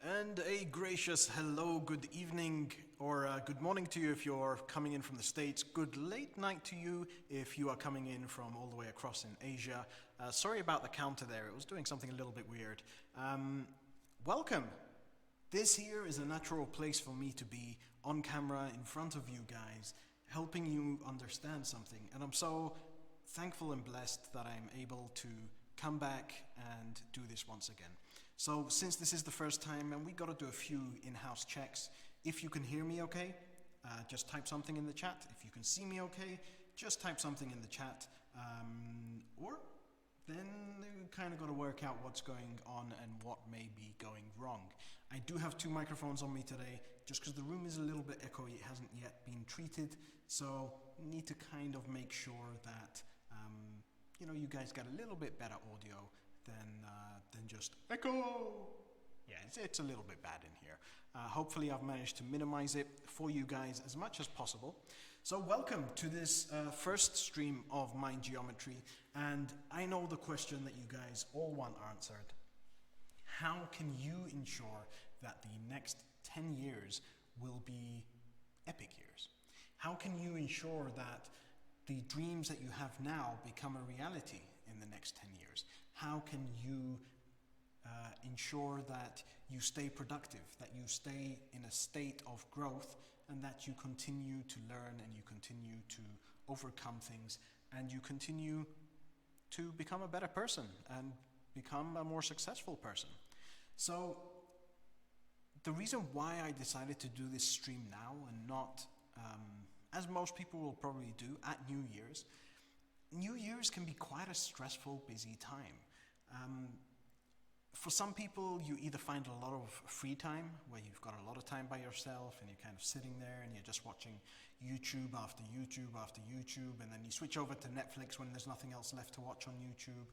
And a gracious hello, good evening, or good morning to you if you're coming in from the States. Good late night to you if you are coming in from all the way across in Asia. Sorry about the counter there, it was doing something a little bit weird. Welcome. This here is a natural place for me to be on camera in front of you guys, helping you understand something. And I'm so thankful and blessed that I'm able to come back and do this once again. So since this is the first time, and we got to do a few in-house checks. If you can hear me okay, just type something in the chat. If you can see me okay, just type something in the chat. Or then you kind of got to work out what's going on and what may be going wrong. I do have two microphones on me today, just because the room is a little bit echoey. It hasn't yet been treated, so need to kind of make sure that you guys got a little bit better audio than just echo. Yeah, it's a little bit bad in here. Hopefully I've managed to minimize it for you guys as much as possible. So welcome to this first stream of Mind Geometry, and I know the question that you guys all want answered. How can you ensure that the next 10 years will be epic years? How can you ensure that the dreams that you have now become a reality in the next 10 years? How can you ensure that you stay productive, that you stay in a state of growth, and that you continue to learn and you continue to overcome things and you continue to become a better person and become a more successful person? So the reason why I decided to do this stream now and not, as most people will probably do, at New Year's. New Year's can be quite a stressful, busy time. For some people, you either find a lot of free time, where you've got a lot of time by yourself and you're kind of sitting there and you're just watching YouTube after YouTube after YouTube, and then you switch over to Netflix when there's nothing else left to watch on YouTube.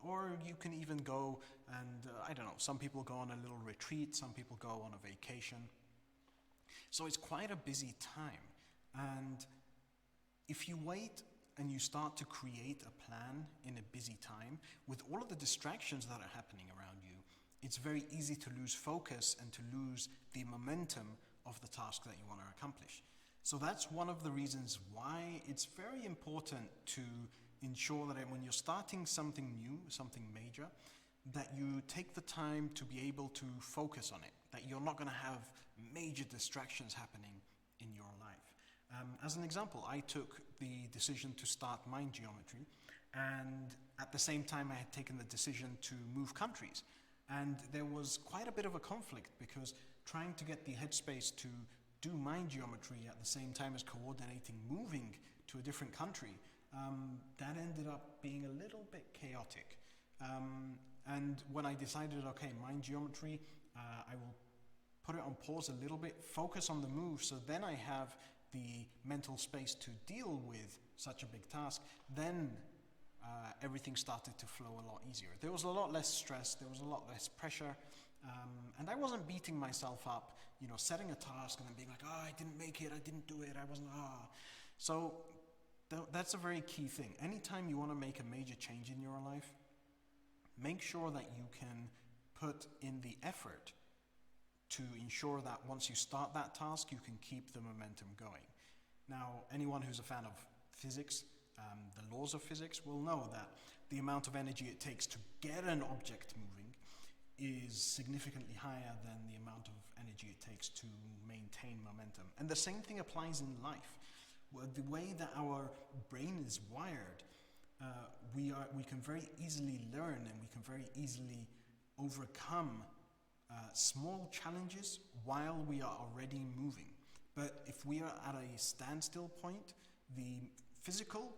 Or you can even go and, I don't know, some people go on a little retreat, some people go on a vacation. So it's quite a busy time. And if you wait and you start to create a plan in a busy time, with all of the distractions that are happening around you, it's very easy to lose focus and to lose the momentum of the task that you want to accomplish. So that's one of the reasons why it's very important to ensure that when you're starting something new, something major, that you take the time to be able to focus on it, that you're not going to have major distractions happening in your life. As an example, I took the decision to start Mind Geometry, and at the same time I had taken the decision to move countries. And there was quite a bit of a conflict, because trying to get the headspace to do Mind Geometry at the same time as coordinating moving to a different country, that ended up being a little bit chaotic. And when I decided, okay, Mind Geometry, I will put it on pause a little bit, focus on the move, so then I have the mental space to deal with such a big task, then everything started to flow a lot easier. There was a lot less stress, there was a lot less pressure, and I wasn't beating myself up, setting a task and then being like, I didn't make it, I didn't do it, I wasn't, So that's a very key thing. Anytime you want to make a major change in your life, make sure that you can put in the effort to ensure that once you start that task, you can keep the momentum going. Now, anyone who's a fan of physics, the laws of physics, will know that the amount of energy it takes to get an object moving is significantly higher than the amount of energy it takes to maintain momentum. And the same thing applies in life. The way that our brain is wired, we can very easily learn and we can very easily overcome small challenges while we are already moving. But if we are at a standstill point, the physical,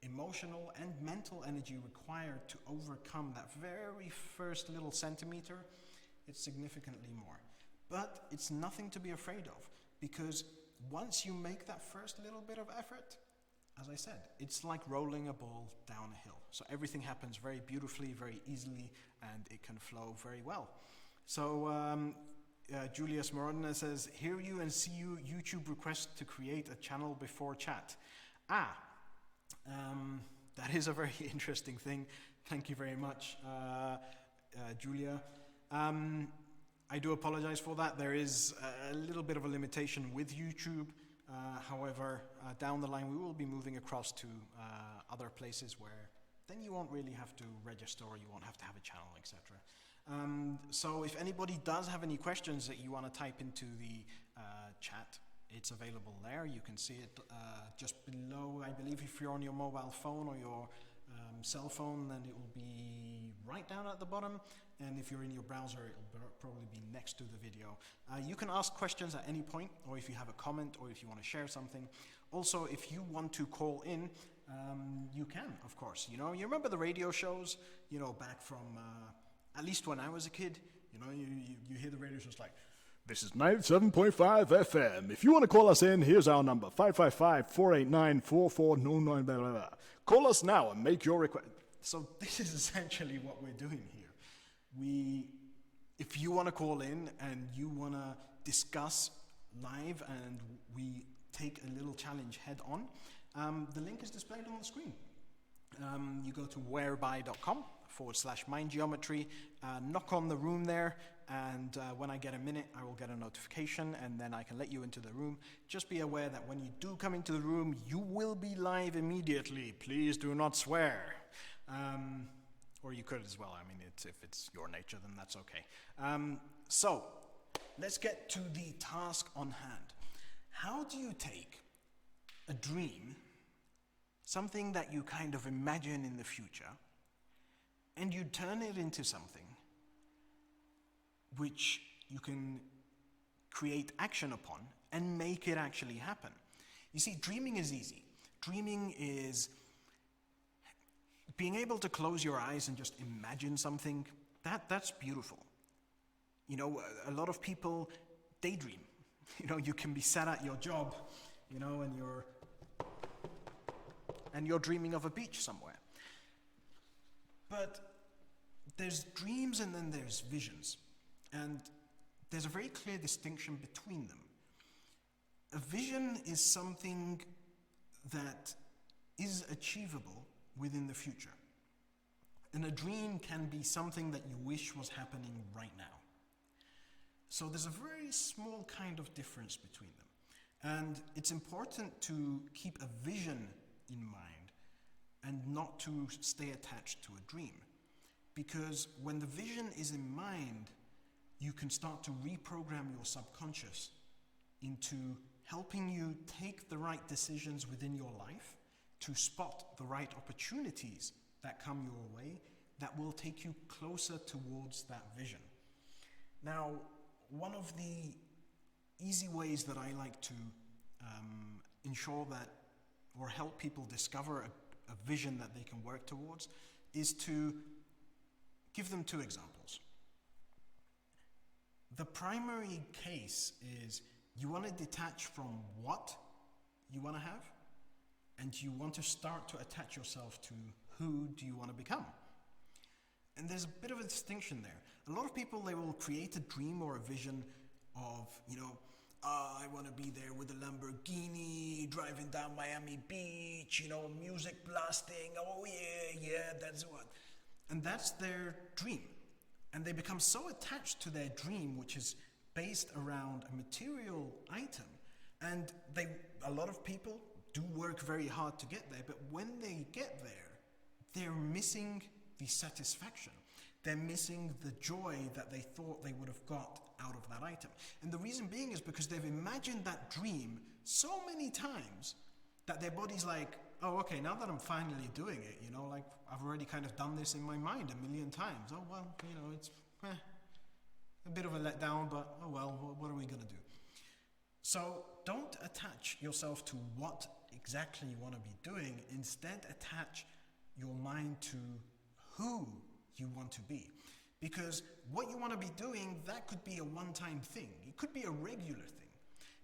emotional, and mental energy required to overcome that very first little centimeter, it's significantly more. But it's nothing to be afraid of, because once you make that first little bit of effort, as I said, it's like rolling a ball down a hill. So everything happens very beautifully, very easily, and it can flow very well. So Julius Morodina says, hear you and see you, YouTube request to create a channel before chat. That is a very interesting thing. Thank you very much, Julia. I do apologize for that. There is a little bit of a limitation with YouTube. However, down the line we will be moving across to other places where then you won't really have to register, or you won't have to have a channel, etc. So if anybody does have any questions that you want to type into the chat, it's available there. You can see it just below. I believe if you're on your mobile phone or your cell phone, then it will be right down at the bottom. And if you're in your browser, it will probably be next to the video. You can ask questions at any point, or if you have a comment, or if you want to share something. Also, if you want to call in, you can, of course. You know, you remember the radio shows, you know, back from, at least when I was a kid, you know, you hear the radio shows like, this is 97.5 FM. If you want to call us in, here's our number, 555-489-4499, blah, blah, blah. Call us now and make your request. So this is essentially what we're doing here. If you want to call in and you want to discuss live and we take a little challenge head on, the link is displayed on the screen. You go to whereby.com/mindgeometry, knock on the room there, and when I get a minute, I will get a notification, and then I can let you into the room. Just be aware that when you do come into the room, you will be live immediately. Please do not swear. Or you could as well. I mean, if it's your nature, then that's okay. So, let's get to the task on hand. How do you take a dream, something that you kind of imagine in the future, and you turn it into something which you can create action upon and make it actually happen? You see, dreaming is easy. Dreaming is being able to close your eyes and just imagine something. That's beautiful. You know, a lot of people daydream. You know, you can be sat at your job, you know, and you're dreaming of a beach somewhere. But there's dreams and then there's visions. And there's a very clear distinction between them. A vision is something that is achievable within the future. And a dream can be something that you wish was happening right now. So there's a very small kind of difference between them. And it's important to keep a vision in mind and not to stay attached to a dream. Because when the vision is in mind, you can start to reprogram your subconscious into helping you take the right decisions within your life, to spot the right opportunities that come your way that will take you closer towards that vision. Now, one of the easy ways that I like to ensure that, or help people discover a vision that they can work towards, is to give them two examples. The primary case is you want to detach from what you want to have, and you want to start to attach yourself to who do you want to become. And there's a bit of a distinction there. A lot of people, they will create a dream or a vision of, you know, I want to be there with a Lamborghini, driving down Miami Beach, you know, music blasting, oh yeah, that's what. And that's their dream. And they become so attached to their dream, which is based around a material item. And a lot of people do work very hard to get there, but when they get there, they're missing the satisfaction. They're missing the joy that they thought they would have got out of that item. And the reason being is because they've imagined that dream so many times that their body's like, oh, okay, now that I'm finally doing it, you know, like I've already kind of done this in my mind a million times. Oh, well, you know, it's a bit of a letdown, but oh well, what are we going to do? So don't attach yourself to what exactly you want to be doing. Instead, attach your mind to who you want to be. Because what you want to be doing, that could be a one-time thing. It could be a regular thing.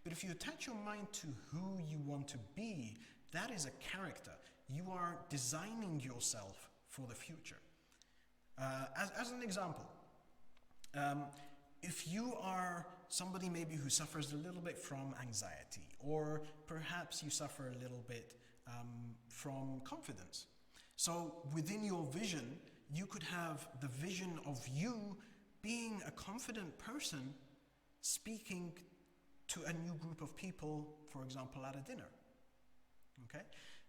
But if you attach your mind to who you want to be, that is a character. You are designing yourself for the future. As an example, if you are somebody maybe who suffers a little bit from anxiety, or perhaps you suffer a little bit from confidence. So within your vision, you could have the vision of you being a confident person speaking to a new group of people, for example, at a dinner. Okay?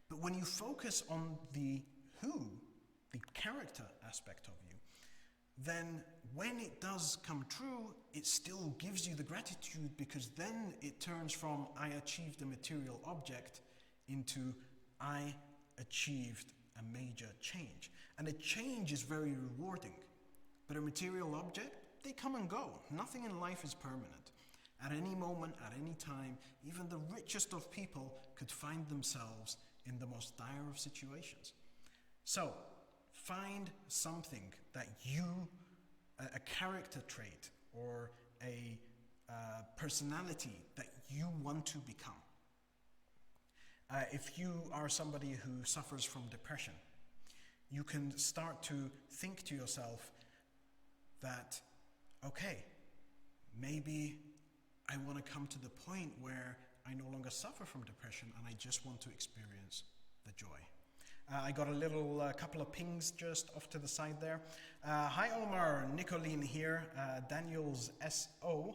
But when you focus on the who, the character aspect of you, then when it does come true, it still gives you the gratitude, because then it turns from I achieved a material object into I achieved a major change. And a change is very rewarding. But a material object, they come and go. Nothing in life is permanent. At any moment, at any time, even the richest of people could find themselves in the most dire of situations. So, find something that you, a character trait or a personality that you want to become. If you are somebody who suffers from depression, you can start to think to yourself that, okay, maybe I want to come to the point where I no longer suffer from depression and I just want to experience the joy. I got a little couple of pings just off to the side there. Hi Omar, Nicolene here, Daniel's SO.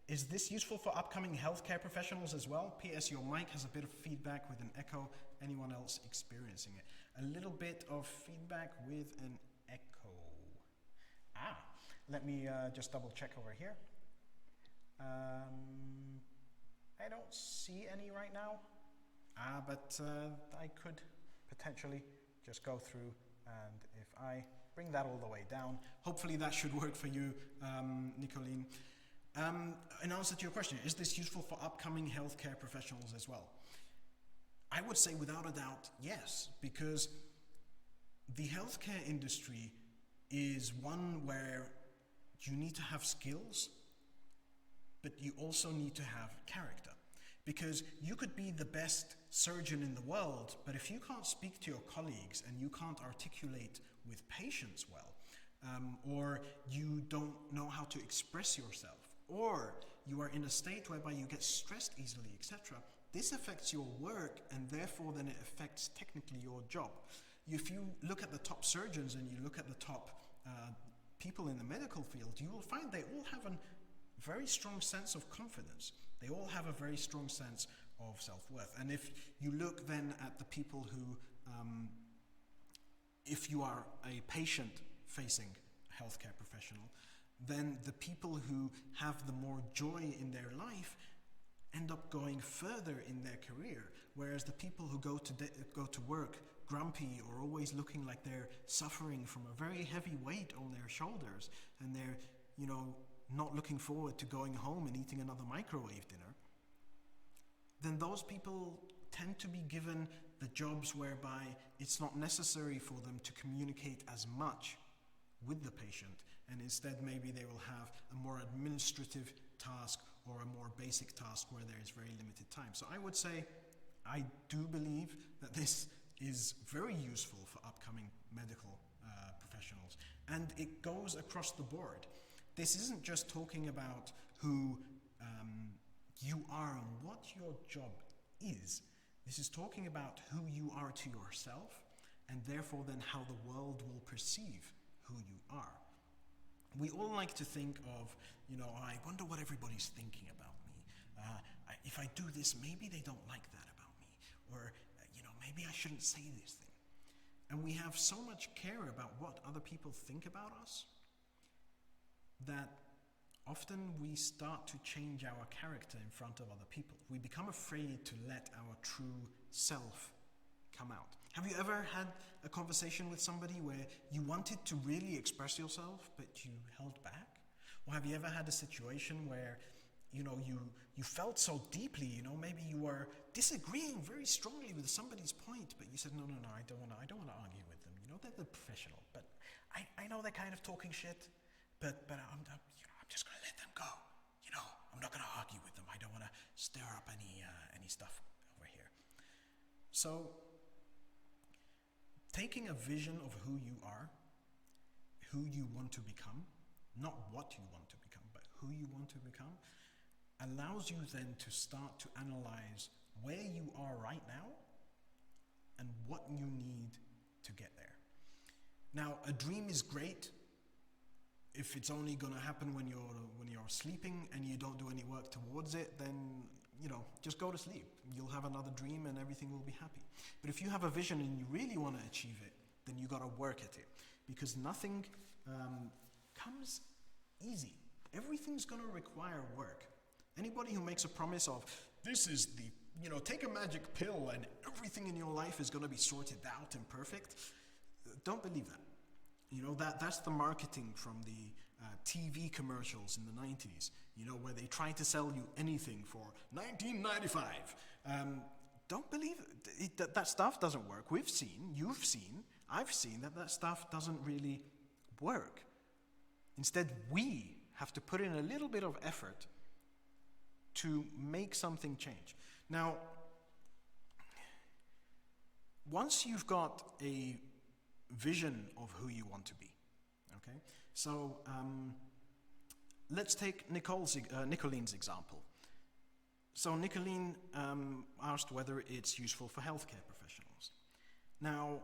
Is this useful for upcoming healthcare professionals as well? P.S. Your mic has a bit of feedback with an echo. Anyone else experiencing it? A little bit of feedback with an echo. Let me just double check over here. I don't see any right now, but I could potentially just go through, and if I bring that all the way down, hopefully that should work for you, Nicolene. In answer to your question, is this useful for upcoming healthcare professionals as well? I would say without a doubt, yes, because the healthcare industry is one where you need to have skills, but you also need to have character. Because you could be the best surgeon in the world, but if you can't speak to your colleagues and you can't articulate with patients well, or you don't know how to express yourself, or you are in a state whereby you get stressed easily, etc., this affects your work, and therefore then it affects technically your job. If you look at the top surgeons and you look at the top people in the medical field, you will find they all have a very strong sense of confidence. They all have a very strong sense of self-worth. And if you look then at the people who, if you are a patient-facing healthcare professional, then the people who have the more joy in their life end up going further in their career, whereas the people who go to work grumpy or always looking like they're suffering from a very heavy weight on their shoulders, and they're, not looking forward to going home and eating another microwave dinner, then those people tend to be given the jobs whereby it's not necessary for them to communicate as much with the patient, and instead maybe they will have a more administrative task or a more basic task where there is very limited time. So I would say I do believe that this is very useful for upcoming medical professionals, and it goes across the board. This isn't just talking about who you are and what your job is. This is talking about who you are to yourself, and therefore then how the world will perceive who you are. We all like to think of, I wonder what everybody's thinking about me. If I do this, maybe they don't like that about me. Or, maybe I shouldn't say this thing. And we have so much care about what other people think about us that often we start to change our character in front of other people. We become afraid to let our true self come out. Have you ever had a conversation with somebody where you wanted to really express yourself, but you held back? Or have you ever had a situation where, you felt so deeply, maybe you were disagreeing very strongly with somebody's point, but you said, no, I don't want to argue with them. They're the professional, but I know they're kind of talking shit, but I'm just going to let them go. I'm not going to argue with them. I don't want to stir up any stuff over here. So, taking a vision of who you are, who you want to become, not what you want to become, but who you want to become, allows you then to start to analyze where you are right now and what you need to get there. Now, a dream is great. if it's only going to happen when you're sleeping and you don't do any work towards it, then just go to sleep. You'll have another dream and everything will be happy. But if you have a vision and you really want to achieve it, then you got to work at it, because nothing comes easy. Everything's going to require work. Anybody who makes a promise of, this is the, take a magic pill and everything in your life is going to be sorted out and perfect, don't believe that. That's the marketing from the TV commercials in the 90s, where they try to sell you anything for $19.95. Don't believe it. That stuff doesn't work. We've seen, you've seen, I've seen that stuff doesn't really work. Instead, we have to put in a little bit of effort to make something change. Now, once you've got a vision of who you want to be, okay? So let's take Nicolene's example. So Nicoline asked whether it's useful for healthcare professionals. Now,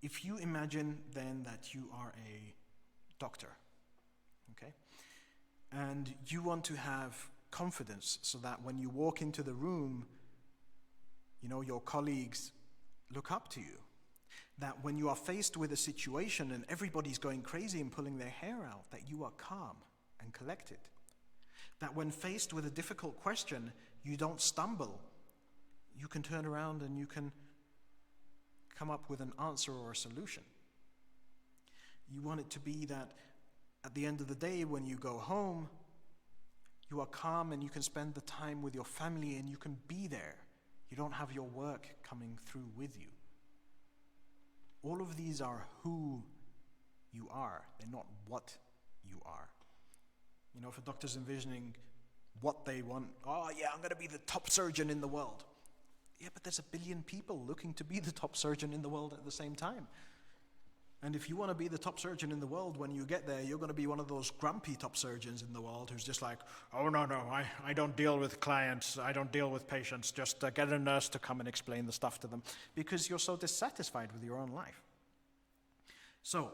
if you imagine then that you are a doctor, okay? And you want to have confidence so that when you walk into the room, your colleagues look up to you. That when you are faced with a situation and everybody's going crazy and pulling their hair out, that you are calm and collected. That when faced with a difficult question, you don't stumble. You can turn around and you can come up with an answer or a solution. You want it to be that at the end of the day, when you go home, you are calm and you can spend the time with your family and you can be there. You don't have your work coming through with you. All of these are who you are. They're not what you are. If a doctor's envisioning what they want, oh yeah, I'm going to be the top surgeon in the world. Yeah, but there's 1 billion people looking to be the top surgeon in the world at the same time. And if you want to be the top surgeon in the world, when you get there, you're going to be one of those grumpy top surgeons in the world who's just like, oh, no, I don't deal with clients, I don't deal with patients, just get a nurse to come and explain the stuff to them, because you're so dissatisfied with your own life. So,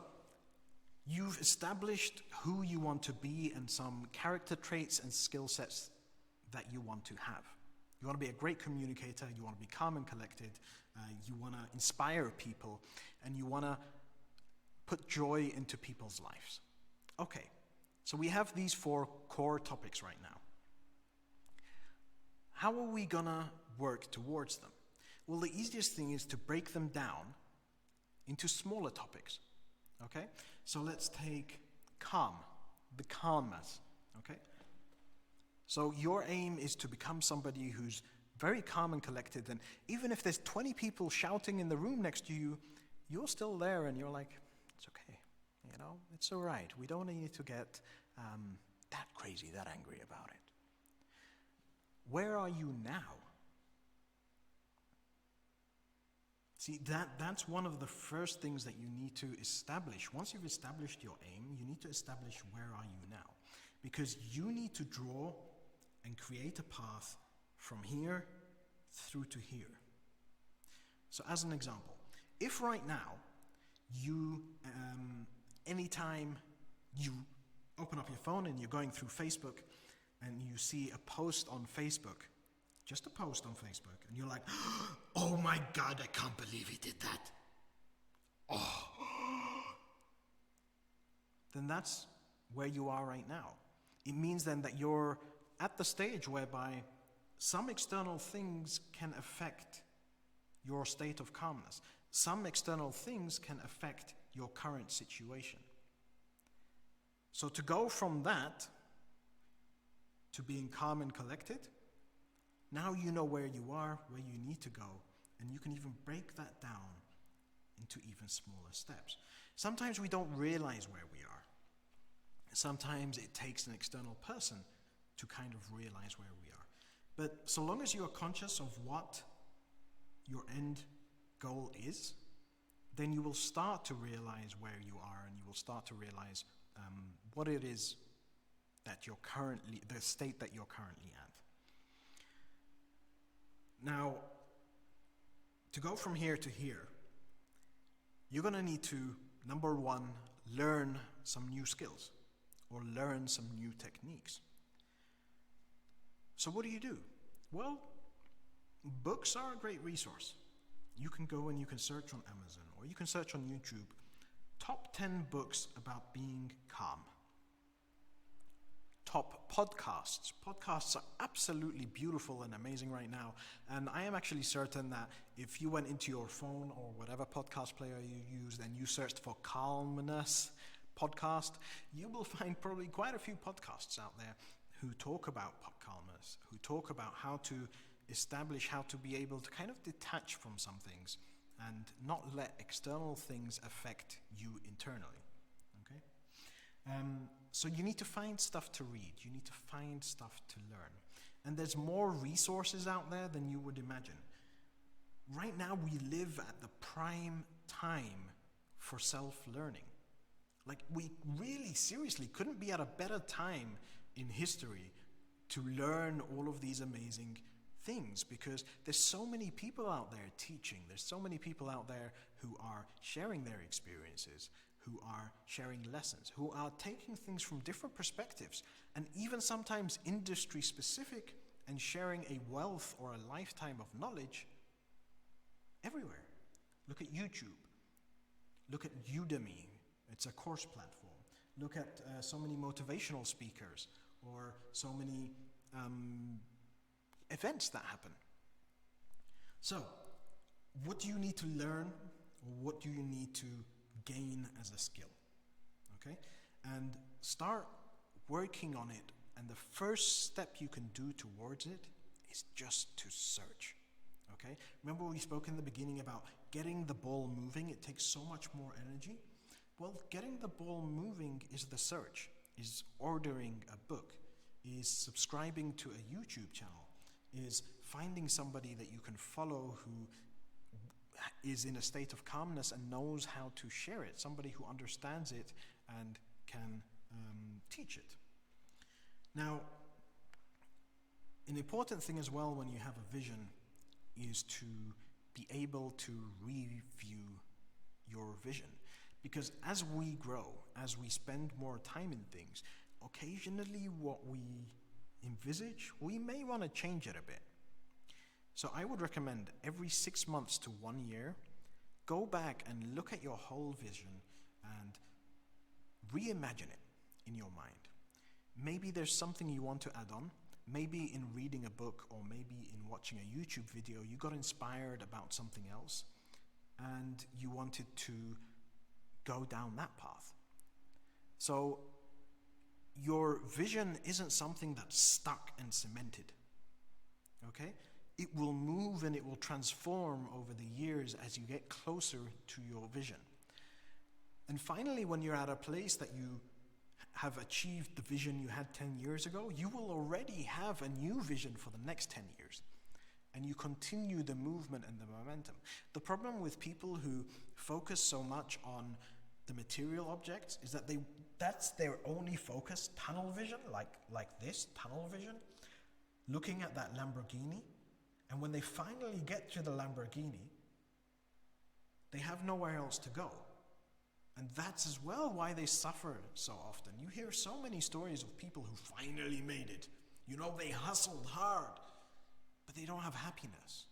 you've established who you want to be and some character traits and skill sets that you want to have. You want to be a great communicator, you want to be calm and collected, you want to inspire people, and you want to put joy into people's lives. Okay, so we have these 4 core topics right now. How are we gonna work towards them? Well, the easiest thing is to break them down into smaller topics. Okay, so let's take calm, the calmness. Okay, so your aim is to become somebody who's very calm and collected, and even if there's 20 people shouting in the room next to you, you're still there and you're like, it's okay, it's all right. We don't need to get that crazy, that angry about it. Where are you now? See, that's one of the first things that you need to establish. Once you've established your aim, you need to establish where are you now. Because you need to draw and create a path from here through to here. So as an example, if right now you, anytime you open up your phone and you're going through Facebook and you see a post on Facebook, just a post on Facebook, and you're like, oh my God, I can't believe he did that. Oh. Then that's where you are right now. It means then that you're at the stage whereby some external things can affect your state of calmness. Some external things can affect your current situation. So to go from that to being calm and collected, now you know where you are, where you need to go, and you can even break that down into even smaller steps. Sometimes we don't realize where we are. Sometimes it takes an external person to kind of realize where we are. But so long as you are conscious of what your end goal is, then you will start to realize where you are, and you will start to realize what it is that you're currently, the state that you're currently at. Now, to go from here to here, you're going to need to, number one, learn some new skills. or learn some new techniques. So what do? Well, books are a great resource. You can go and you can search on Amazon or you can search on YouTube. Top 10 books about being calm. Top podcasts. Podcasts are absolutely beautiful and amazing right now. And I am actually certain that if you went into your phone or whatever podcast player you use and you searched for calmness podcast, you will find probably quite a few podcasts out there who talk about calmness, who talk about how to establish, how to be able to kind of detach from some things and not let external things affect you internally. Okay? So you need to find stuff to read. You need to find stuff to learn. And there's more resources out there than you would imagine. Right now we live at the prime time for self-learning. Like, we really seriously couldn't be at a better time in history to learn all of these amazing things, because there's so many people out there teaching. There's so many people out there who are sharing their experiences, who are sharing lessons, who are taking things from different perspectives, and even sometimes industry specific, and sharing a wealth or a lifetime of knowledge everywhere. Look at YouTube. Look at Udemy. It's a course platform. Look at so many motivational speakers or so many events that happen. So, what do you need to learn, or what do you need to gain as a skill? Okay? And start working on it, and the first step you can do towards it is just to search. Okay? Remember we spoke in the beginning about getting the ball moving. It takes so much more energy. Well, getting the ball moving is the search, is ordering a book, is subscribing to a YouTube channel, is finding somebody that you can follow who is in a state of calmness and knows how to share it, somebody who understands it and can teach it. Now, an important thing as well when you have a vision is to be able to review your vision. Because as we grow, as we spend more time in things, occasionally what we envisage, we may want to change it a bit. So I would recommend every 6 months to 1 year, go back and look at your whole vision and reimagine it in your mind. Maybe there's something you want to add on. Maybe in reading a book or maybe in watching a YouTube video, you got inspired about something else and you wanted to go down that path. So your vision isn't something that's stuck and cemented. Okay? It will move and it will transform over the years as you get closer to your vision. And finally, when you're at a place that you have achieved the vision you had 10 years ago, you will already have a new vision for the next 10 years. And you continue the movement and the momentum. The problem with people who focus so much on the material objects is that that's their only focus, tunnel vision, like this, tunnel vision, looking at that Lamborghini. And when they finally get to the Lamborghini, they have nowhere else to go. And that's as well why they suffer so often. You hear so many stories of people who finally made it. You know, they hustled hard, but they don't have happiness.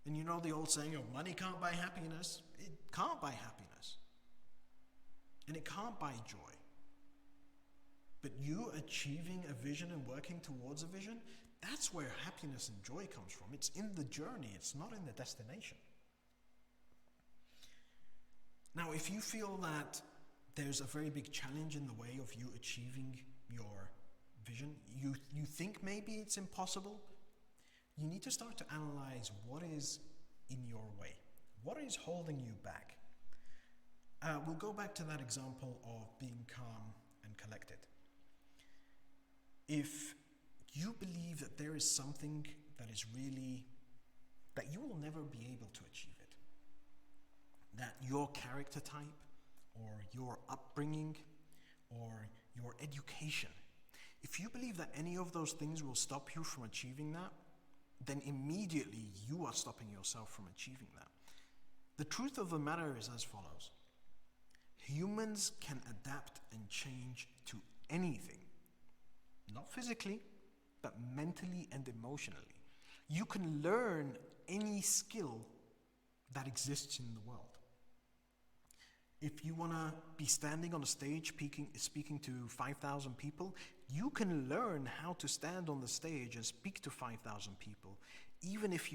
And you know the old saying, oh, money can't buy happiness. It can't buy happiness. And it can't buy joy. But you achieving a vision and working towards a vision, that's where happiness and joy comes from. It's in the journey, it's not in the destination. Now, if you feel that there's a very big challenge in the way of you achieving your vision, you think maybe it's impossible, you need to start to analyze what is in your way. What is holding you back? We'll go back to that example of being calm and collected. If you believe that there is something that is really, that you will never be able to achieve it, that your character type or your upbringing or your education, if you believe that any of those things will stop you from achieving that, then immediately you are stopping yourself from achieving that. The truth of the matter is as follows. Humans can adapt and change to anything. Not physically, but mentally and emotionally. You can learn any skill that exists in the world. If you want to be standing on a stage speaking to 5,000 people, you can learn how to stand on the stage and speak to 5,000 people, even if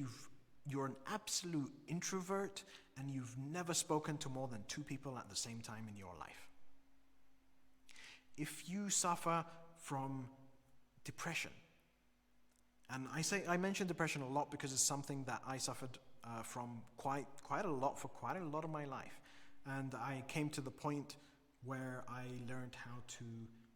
you're an absolute introvert and you've never spoken to more than 2 people at the same time in your life. If you suffer from depression, and I mention depression a lot because it's something that I suffered from quite a lot for quite a lot of my life. And I came to the point where I learned how to,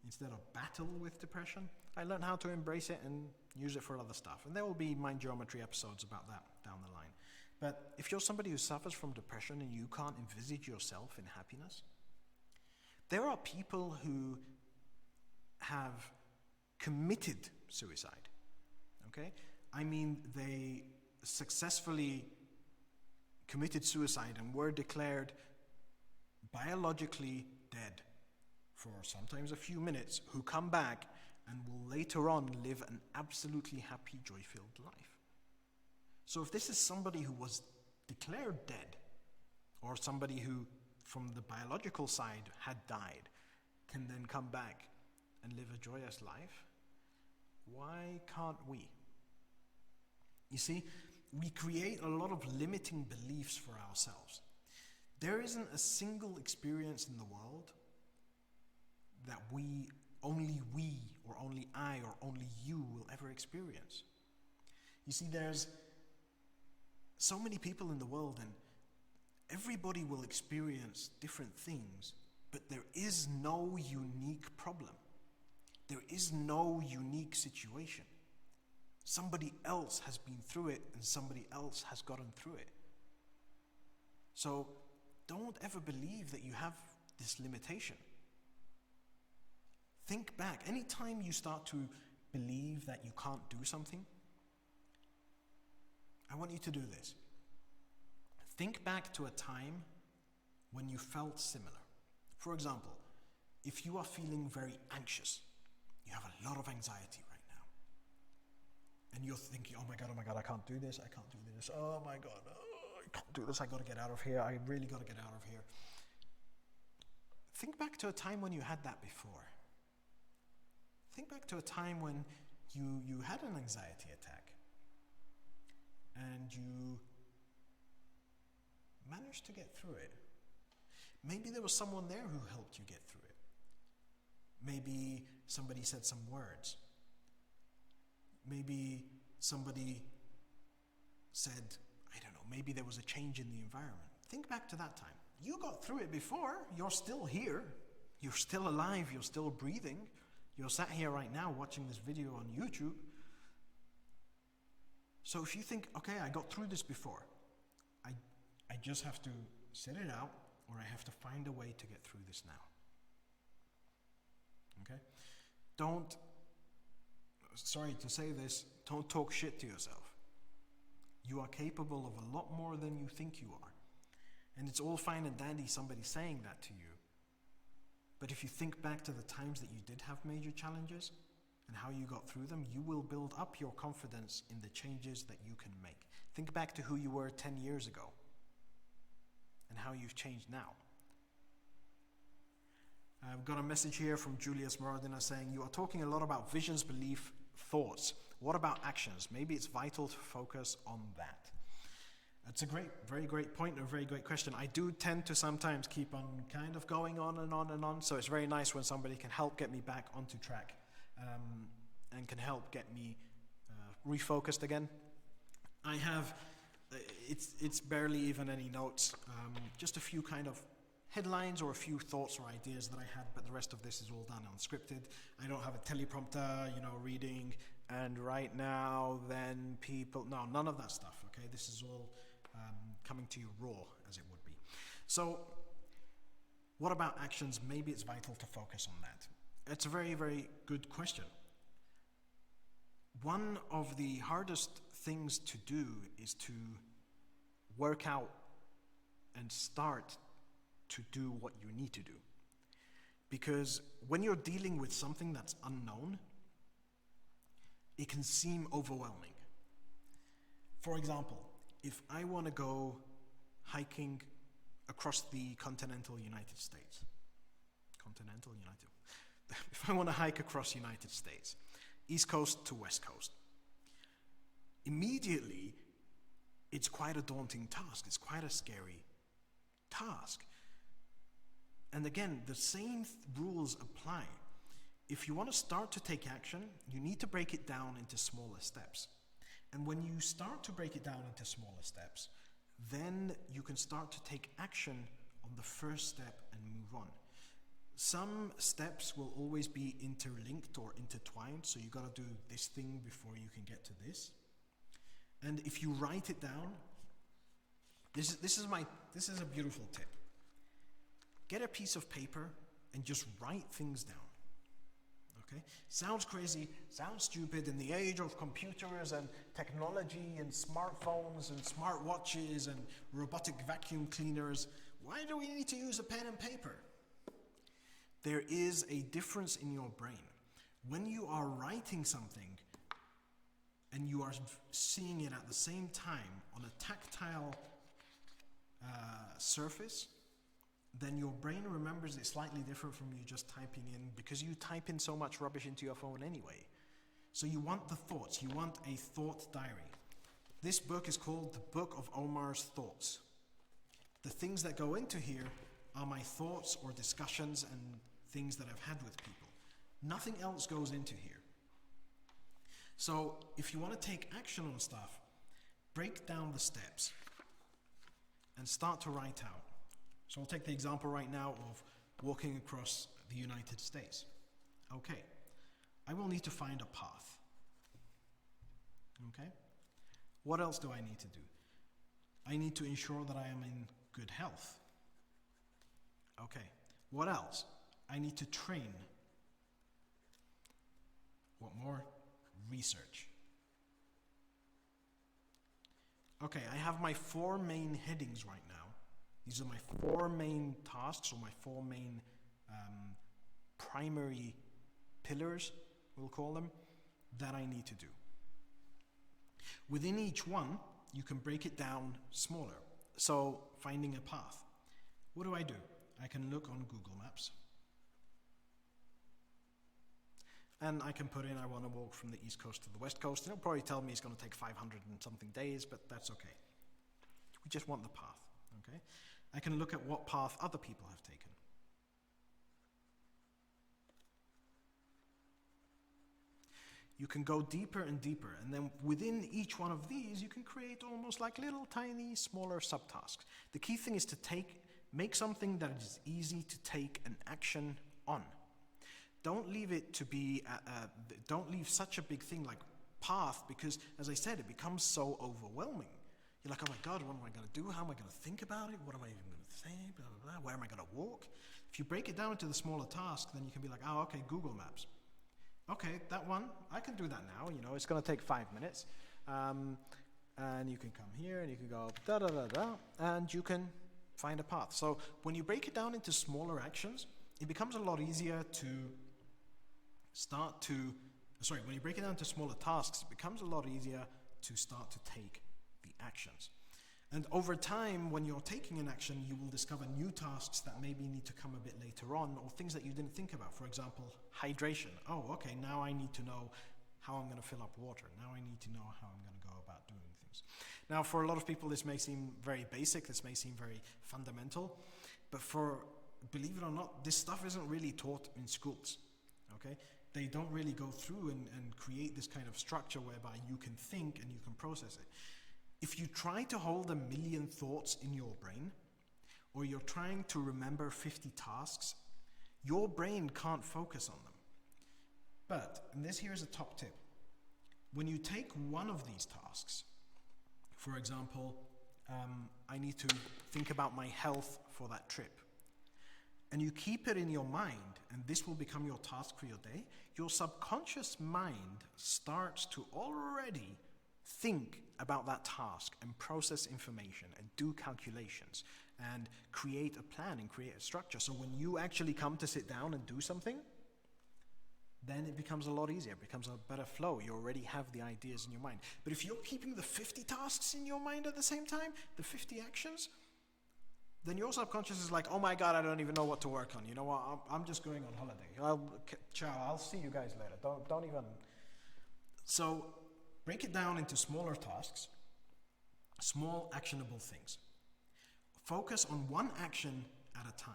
instead of battle with depression, I learned how to embrace it and use it for other stuff. And there will be Mind Geometry episodes about that down the line. But if you're somebody who suffers from depression and you can't envisage yourself in happiness, there are people who have committed suicide. Okay? I mean, they successfully committed suicide and were declared biologically dead for sometimes a few minutes, who come back and will later on live an absolutely happy, joy-filled life. So if this is somebody who was declared dead, or somebody who from the biological side had died, can then come back and live a joyous life, why can't we? You see, we create a lot of limiting beliefs for ourselves. There isn't a single experience in the world that only we, or only I, or only you will ever experience. You see, there's so many people in the world, and everybody will experience different things, but there is no unique problem. There is no unique situation. Somebody else has been through it, and somebody else has gotten through it. So don't ever believe that you have this limitation. Think back. Anytime you start to believe that you can't do something, I want you to do this. Think back to a time when you felt similar. For example, if you are feeling very anxious, you have a lot of anxiety right now, and you're thinking, oh my God, I can't do this, oh my God, I can't do this, I gotta get out of here, I really gotta get out of here. Think back to a time when you had that before. Think back to a time when you had an anxiety attack and you managed to get through it. Maybe there was someone there who helped you get through it. Maybe somebody said some words. Maybe somebody said, I don't know, maybe there was a change in the environment. Think back to that time. You got through it before. You're still here. You're still alive. You're still breathing. You're sat here right now watching this video on YouTube. So if you think, okay, I got through this before, I just have to sit it out, or I have to find a way to get through this now. Okay? Sorry to say this, don't talk shit to yourself. You are capable of a lot more than you think you are. And it's all fine and dandy somebody saying that to you. But if you think back to the times that you did have major challenges and how you got through them, you will build up your confidence in the changes that you can make. Think back to who you were 10 years ago and how you've changed now. I've got a message here from Julius Moradina saying, you are talking a lot about visions, belief, thoughts. What about actions? Maybe it's vital to focus on that. That's a very great point and a very great question. I do tend to sometimes keep on kind of going on and on and on, so it's very nice when somebody can help get me back onto track and can help get me refocused again. I have, it's barely even any notes, just a few kind of headlines or a few thoughts or ideas that I had, but the rest of this is all done unscripted. I don't have a teleprompter, reading, and right now, then people, no, none of that stuff, okay? This is all coming to you raw, as it would be. So, what about actions? Maybe it's vital to focus on that. It's a very, very good question. One of the hardest things to do is to work out and start to do what you need to do. Because when you're dealing with something that's unknown, it can seem overwhelming. For example, if I want to go hiking across the continental United States, if I want to hike across the United States, East Coast to West Coast, immediately it's quite a daunting task. It's quite a scary task. And again, the same rules apply. If you want to start to take action, you need to break it down into smaller steps. And when you start to break it down into smaller steps, then you can start to take action on the first step and move on. Some steps will always be interlinked or intertwined, so you got to do this thing before you can get to this. And if you write it down, this is a beautiful tip. Get a piece of paper and just write things down. Okay? Sounds crazy, sounds stupid. In the age of computers and technology and smartphones and smartwatches and robotic vacuum cleaners, why do we need to use a pen and paper? There is a difference in your brain. When you are writing something and you are seeing it at the same time on a tactile surface, then your brain remembers it slightly different from you just typing in, because you type in so much rubbish into your phone anyway. So you want the thoughts, you want a thought diary. This book is called The Book of Omar's Thoughts. The things that go into here are my thoughts or discussions and things that I've had with people. Nothing else goes into here. So if you want to take action on stuff, break down the steps and start to write out. So I'll take the example right now of walking across the United States. Okay, I will need to find a path. Okay, what else do I need to do? I need to ensure that I am in good health. Okay, what else? I need to train. What more? Research. Okay, I have my 4 main headings right now. These are my 4 main tasks, or my 4 main primary pillars, we'll call them, that I need to do. Within each one, you can break it down smaller. So, finding a path. What do? I can look on Google Maps. And I can put in, I want to walk from the East Coast to the West Coast. It'll probably tell me it's going to take 500 and something days, but that's okay. We just want the path, okay? I can look at what path other people have taken. You can go deeper and deeper, and then within each one of these, you can create almost like little tiny, smaller subtasks. The key thing is to make something that is easy to take an action on. Don't leave it to be, don't leave such a big thing like path, because as I said, it becomes so overwhelming. You're like, oh my God, what am I going to do? How am I going to think about it? What am I even going to say? Blah, blah, blah. Where am I going to walk? If you break it down into the smaller tasks, then you can be like, oh, okay, Google Maps. Okay, that one, I can do that now. You know, it's going to take 5 minutes. And you can come here and you can go da da da da, and you can find a path. So when you break it down into smaller actions, it becomes a lot easier to when you break it down to smaller tasks, it becomes a lot easier to start to take the actions. And over time, when you're taking an action, you will discover new tasks that maybe need to come a bit later on, or things that you didn't think about. For example, hydration. Oh, okay, now I need to know how I'm going to fill up water. Now I need to know how I'm going to go about doing things. Now, for a lot of people, this may seem very basic, this may seem very fundamental, but believe it or not, this stuff isn't really taught in schools, okay? They don't really go through and create this kind of structure whereby you can think and you can process it. If you try to hold 1 million thoughts in your brain, or you're trying to remember 50 tasks, your brain can't focus on them. But, and this here is a top tip, when you take one of these tasks, for example, I need to think about my health for that trip, and you keep it in your mind, and this will become your task for your day, your subconscious mind starts to already think about that task and process information and do calculations. and create a plan and create a structure. So when you actually come to sit down and do something, then it becomes a lot easier. It becomes a better flow. You already have the ideas in your mind. But if you're keeping the 50 tasks in your mind at the same time, the 50 actions, then your subconscious is like, oh my God, I don't even know what to work on. You know what? I'm just going on holiday. Ciao, I'll see you guys later. Don't even. So break it down into smaller tasks, small actionable things. Focus on one action at a time.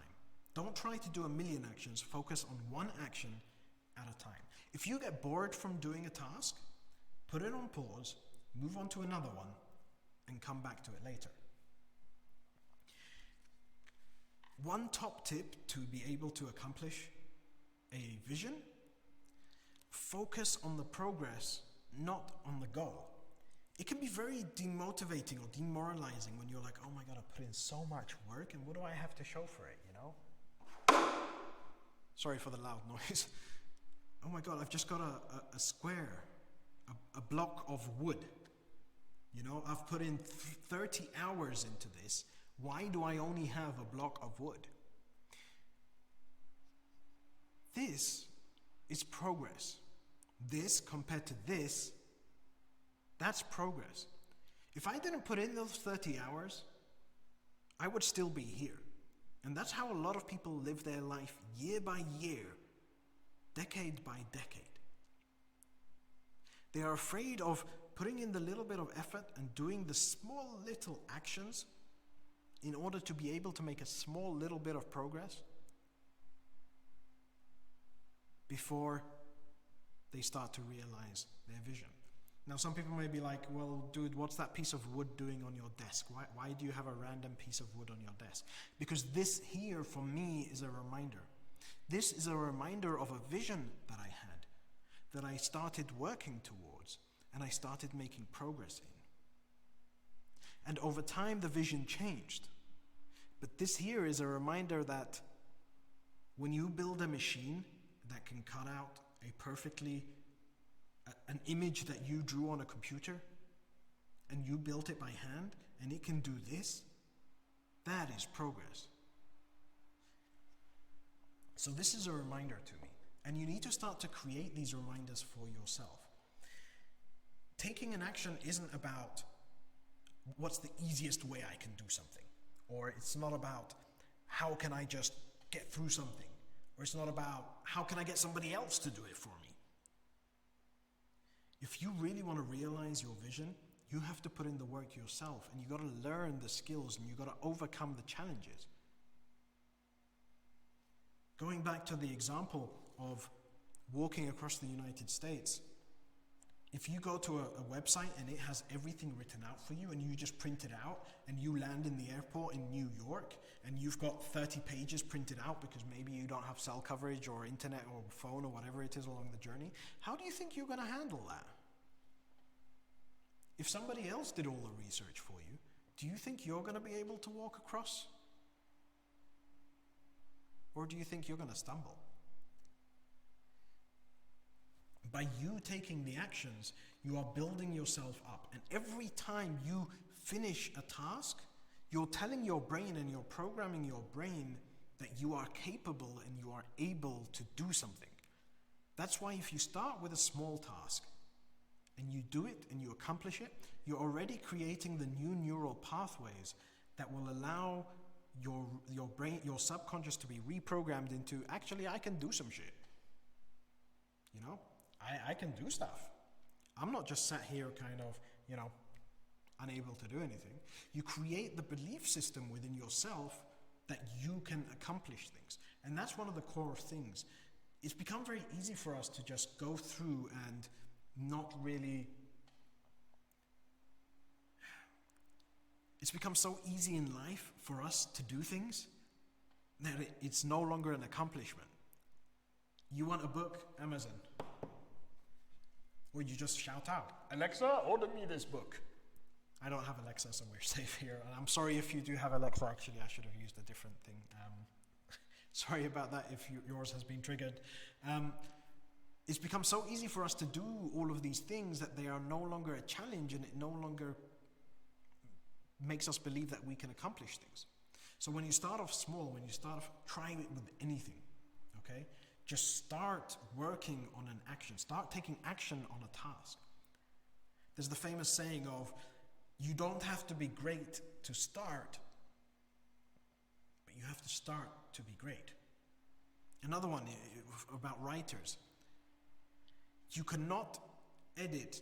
Don't try to do a million actions. Focus on one action at a time. If you get bored from doing a task, put it on pause, move on to another one, and come back to it later. One top tip to be able to accomplish a vision: focus on the progress, not on the goal. It can be very demotivating or demoralizing when you're like, oh my God, I put in so much work, and what do I have to show for it, you know? Sorry for the loud noise. Oh my God, I've just got a square, a block of wood. You know, I've put in 30 hours into this. Why do I only have a block of wood? This is progress. This compared to this, that's progress. If I didn't put in those 30 hours, I would still be here. And that's how a lot of people live their life year by year, decade by decade. They are afraid of putting in the little bit of effort and doing the small little actions in order to be able to make a small little bit of progress before they start to realize their vision. Now, some people may be like, well, dude, what's that piece of wood doing on your desk? Why do you have a random piece of wood on your desk? Because this here, for me, is a reminder. This is a reminder of a vision that I had, that I started working towards, and I started making progress in. And over time, the vision changed. But this here is a reminder that when you build a machine that can cut out an image that you drew on a computer, and you built it by hand, and it can do this, that is progress. So this is a reminder to me. And you need to start to create these reminders for yourself. Taking an action isn't about what's the easiest way I can do something. Or it's not about how can I just get through something. Or it's not about how can I get somebody else to do it for me. If you really want to realize your vision, you have to put in the work yourself, and you got to learn the skills, and you got to overcome the challenges. Going back to the example of walking across the United States, if you go to a website and it has everything written out for you, and you just print it out, and you land in the airport in New York, and you've got 30 pages printed out because maybe you don't have cell coverage or internet or phone or whatever it is along the journey, how do you think you're going to handle that? If somebody else did all the research for you, do you think you're going to be able to walk across? Or do you think you're going to stumble? By you taking the actions, you are building yourself up. And every time you finish a task, you're telling your brain and you're programming your brain that you are capable and you are able to do something. That's why if you start with a small task and you do it and you accomplish it, you're already creating the new neural pathways that will allow your brain, your subconscious, to be reprogrammed into, actually, I can do some shit. You know, I can do stuff. I'm not just sat here kind of, unable to do anything. You create the belief system within yourself that you can accomplish things. And that's one of the core things. It's become very easy for us to just go through and not really... It's become so easy in life for us to do things that it's no longer an accomplishment. You want a book? Amazon. Or you just shout out, Alexa, order me this book. I don't have Alexa, so we're safe here. And I'm sorry if you do have Alexa. Actually, I should have used a different thing. Sorry about that if yours has been triggered. It's become so easy for us to do all of these things that they are no longer a challenge, and it no longer makes us believe that we can accomplish things. So when you start off small, when you start off trying it with anything, okay, just start working on an action. Start taking action on a task. There's the famous saying of, you don't have to be great to start, but you have to start to be great. Another one about writers. You cannot edit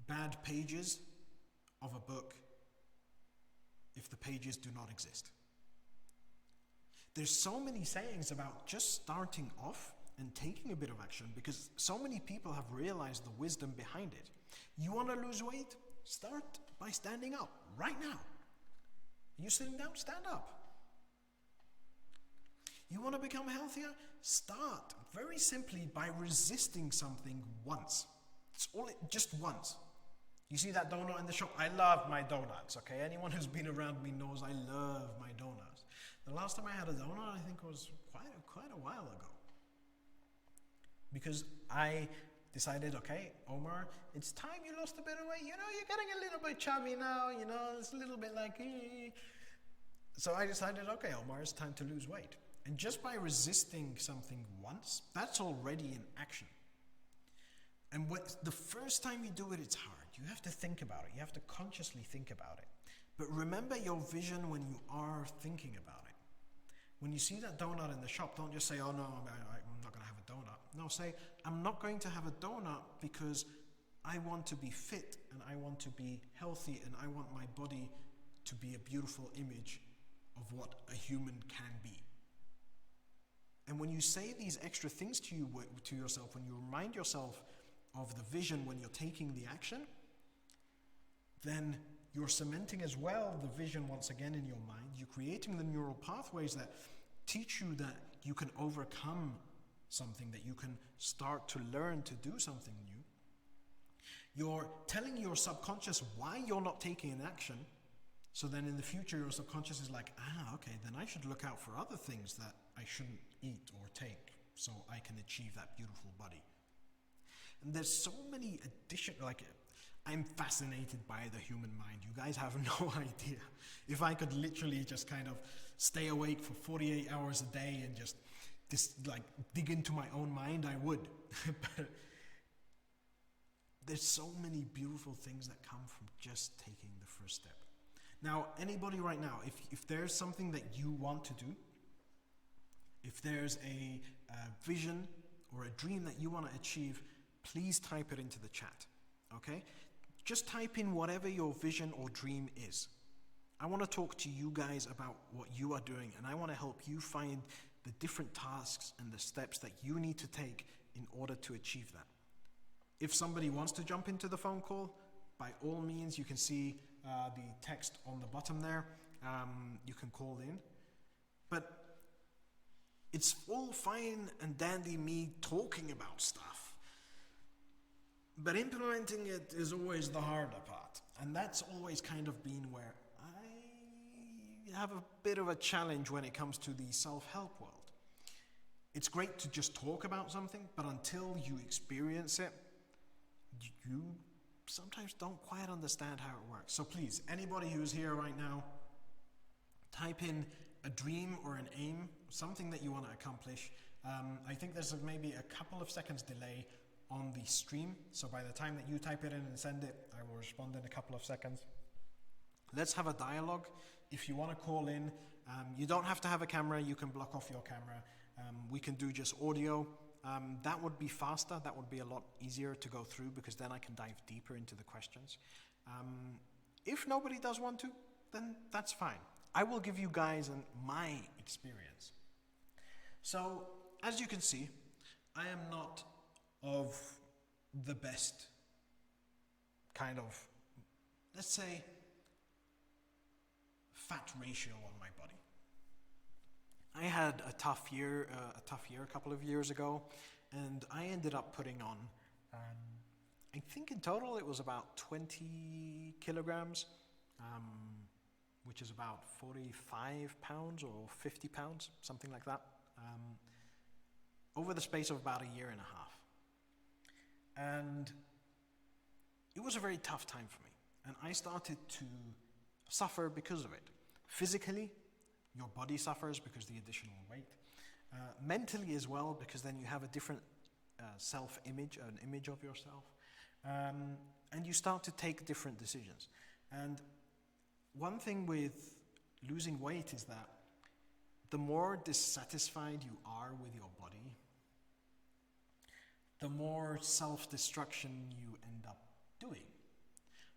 bad pages of a book if the pages do not exist. There's so many sayings about just starting off and taking a bit of action, because so many people have realized the wisdom behind it. You want to lose weight? Start by standing up right now. You sitting down? Stand up. You want to become healthier? Start very simply by resisting something once. It's all just once. You see that donut in the shop? I love my donuts, okay? Anyone who's been around me knows I love my donuts. The last time I had a donut, I think, was quite a while ago. Because I decided, okay, Omar, it's time you lost a bit of weight. You know, you're getting a little bit chubby now, you know, it's a little bit like, So I decided, okay, Omar, it's time to lose weight. And just by resisting something once, that's already an action. And the first time you do it, it's hard. You have to think about it. You have to consciously think about it. But remember your vision when you are thinking about it. When you see that donut in the shop, don't just say, oh no, I'm not going to have a donut. No, say, I'm not going to have a donut because I want to be fit and I want to be healthy and I want my body to be a beautiful image of what a human can be. And when you say these extra things to yourself, when you remind yourself of the vision when you're taking the action, then you're cementing as well the vision once again in your mind. You're creating the neural pathways that teach you that you can overcome something, that you can start to learn to do something new. You're telling your subconscious why you're not taking an action, so then in the future your subconscious is like, okay, then I should look out for other things that I shouldn't eat or take so I can achieve that beautiful body. And there's so many I'm fascinated by the human mind. You guys have no idea. If I could literally just kind of stay awake for 48 hours a day and just dig into my own mind, I would. But there's so many beautiful things that come from just taking the first step. Now, anybody right now, if there's something that you want to do, if there's a vision or a dream that you want to achieve, please type it into the chat, okay? Just type in whatever your vision or dream is. I want to talk to you guys about what you are doing, and I want to help you find the different tasks and the steps that you need to take in order to achieve that. If somebody wants to jump into the phone call, by all means, you can see the text on the bottom there. You can call in. But it's all fine and dandy me talking about stuff. But implementing it is always the harder part. And that's always kind of been where I have a bit of a challenge when it comes to the self-help world. It's great to just talk about something, but until you experience it, you sometimes don't quite understand how it works. So please, anybody who's here right now, type in a dream or an aim, something that you want to accomplish. I think there's maybe a couple of seconds delay on the stream, so by the time that you type it in and send it, I will respond in a couple of seconds. Let's have a dialogue. If you want to call in, you don't have to have a camera, you can block off your camera. We can do just audio. That would be faster, that would be a lot easier to go through, because then I can dive deeper into the questions. If nobody does want to, then that's fine. I will give you guys my experience. So, as you can see, I am not of the best kind of, let's say, fat ratio on my body. I had a tough year a couple of years ago, and I ended up putting on, I think in total it was about 20 kilograms, which is about 45 pounds or 50 pounds, something like that, over the space of about a year and a half. And it was a very tough time for me, and I started to suffer because of it. Physically, your body suffers because of the additional weight. Mentally as well, because then you have a different self-image, an image of yourself. And you start to take different decisions. And one thing with losing weight is that the more dissatisfied you are with your body, the more self-destruction you end up doing.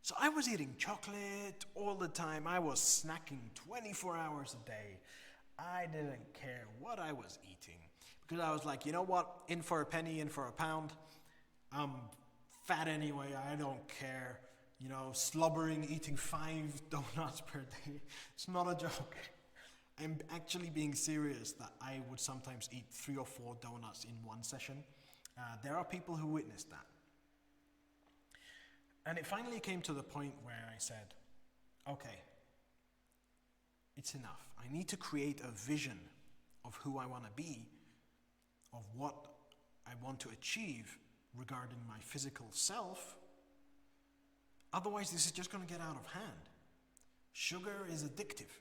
So I was eating chocolate all the time. I was snacking 24 hours a day. I didn't care what I was eating because I was like, you know what? In for a penny, in for a pound. I'm fat anyway. I don't care. You know, slobbering, eating 5 donuts per day. It's not a joke. I'm actually being serious that I would sometimes eat 3 or 4 donuts in one session. There are people who witnessed that. And it finally came to the point where I said, okay, it's enough. I need to create a vision of who I want to be, of what I want to achieve regarding my physical self. Otherwise, this is just going to get out of hand. Sugar is addictive.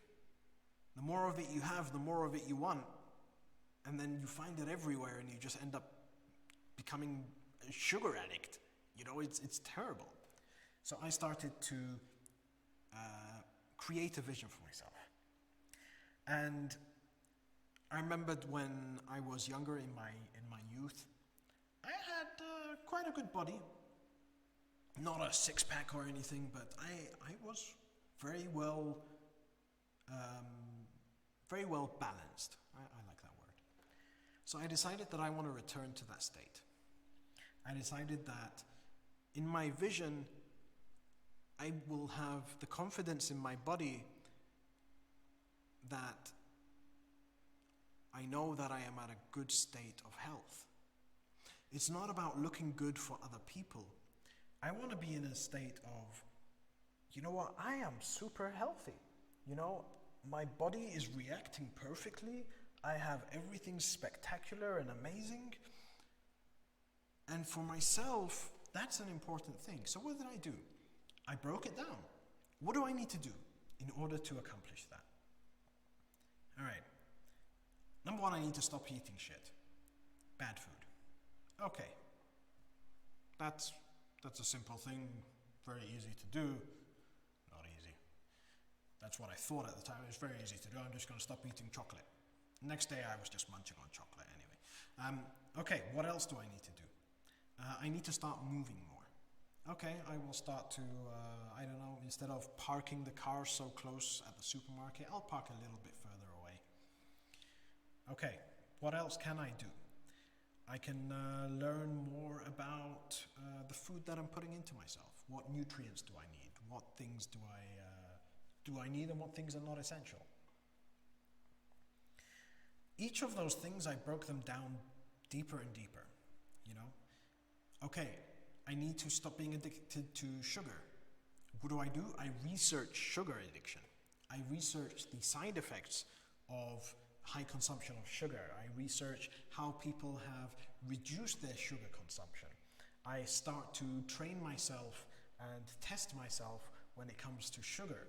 The more of it you have, the more of it you want. And then you find it everywhere and you just end up becoming a sugar addict. You know, it's terrible. So I started to create a vision for myself. And I remembered when I was younger in my youth, I had quite a good body. Not a six-pack or anything, but I was very well balanced. I like that word. So I decided that I want to return to that state. I decided that in my vision, I will have the confidence in my body that I know that I am at a good state of health. It's not about looking good for other people. I want to be in a state of, you know what, I am super healthy. You know, my body is reacting perfectly. I have everything spectacular and amazing. And for myself, that's an important thing. So what did I do? I broke it down. What do I need to do in order to accomplish that? All right. Number one, I need to stop eating shit. Bad food. Okay. That's a simple thing, very easy to do. Not easy. That's what I thought at the time. It was very easy to do. I'm just going to stop eating chocolate. Next day, I was just munching on chocolate anyway. Okay, what else do I need to do? I need to start moving more. Okay, I will start to, I don't know, instead of parking the car so close at the supermarket, I'll park a little bit further away. Okay, what else can I do? I can learn more about the food that I'm putting into myself. What nutrients do I need? What things do I need and what things are not essential? Each of those things, I broke them down deeper and deeper, you know? Okay, I need to stop being addicted to sugar. What do? I research sugar addiction. I research the side effects of high consumption of sugar. I research how people have reduced their sugar consumption. I start to train myself and test myself when it comes to sugar.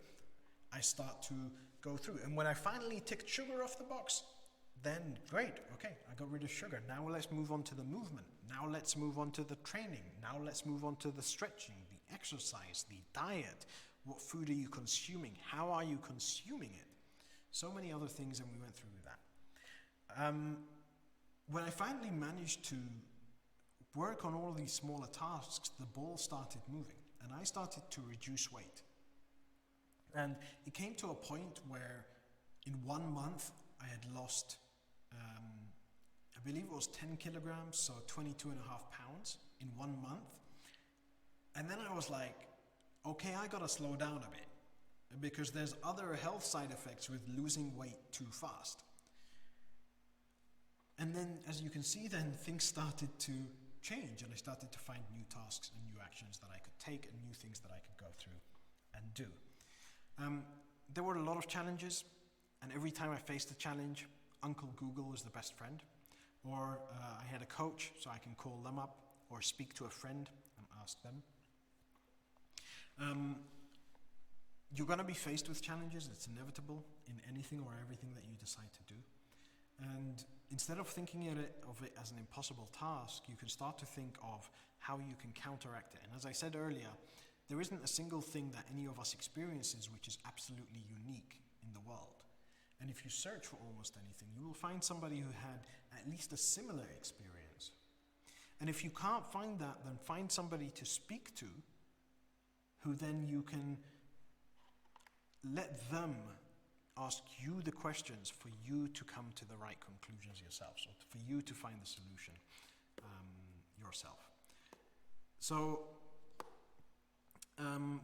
I start to go through. And when I finally ticked sugar off the box, then great, okay, I got rid of sugar. Now let's move on to the movement. Now let's move on to the training. Now let's move on to the stretching, the exercise, the diet. What food are you consuming? How are you consuming it? So many other things, and we went through that. When I finally managed to work on all these smaller tasks, the ball started moving, and I started to reduce weight. And it came to a point where in 1 month, I had lost, I believe it was 10 kilograms, so 22.5 pounds in 1 month. And then I was like, okay, I gotta slow down a bit because there's other health side effects with losing weight too fast. And then, as you can see, then things started to change and I started to find new tasks and new actions that I could take and new things that I could go through and do. There were a lot of challenges, and every time I faced a challenge, Uncle Google is the best friend. Or I had a coach, so I can call them up or speak to a friend and ask them. you're going to be faced with challenges. It's inevitable in anything or everything that you decide to do. And instead of thinking of it as an impossible task, you can start to think of how you can counteract it. And as I said earlier, there isn't a single thing that any of us experiences which is absolutely unique in the world. And if you search for almost anything, you will find somebody who had at least a similar experience. And if you can't find that, then find somebody to speak to who then you can let them ask you the questions for you to come to the right conclusions yourself, so for you to find the solution yourself. So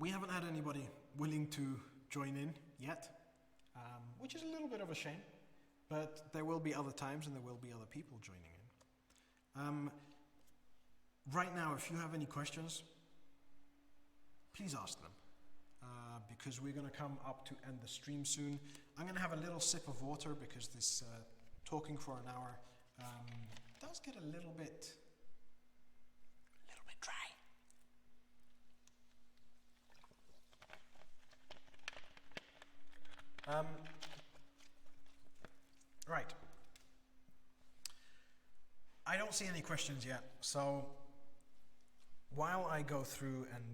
we haven't had anybody willing to join in yet, which is a little bit of a shame, but there will be other times and there will be other people joining in. Right now, if you have any questions, please ask them. Because we're going to come up to end the stream soon. I'm going to have a little sip of water because this talking for an hour does get a little bit dry. Right. I don't see any questions yet, so while I go through and